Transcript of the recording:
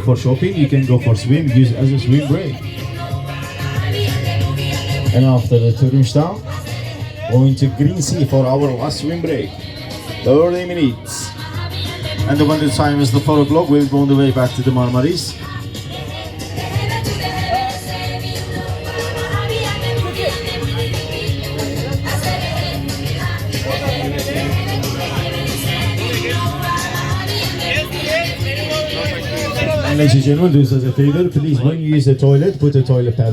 For shopping, you can go for swim, use as a swim break. And after the Turmstown, going to Green Sea for our last swim break. 30 minutes. And when the time is the 4 o'clock, we'll go on the way back to the Marmaris. And ladies and gentlemen, do us as a favor, please when you use the toilet, put the toilet paper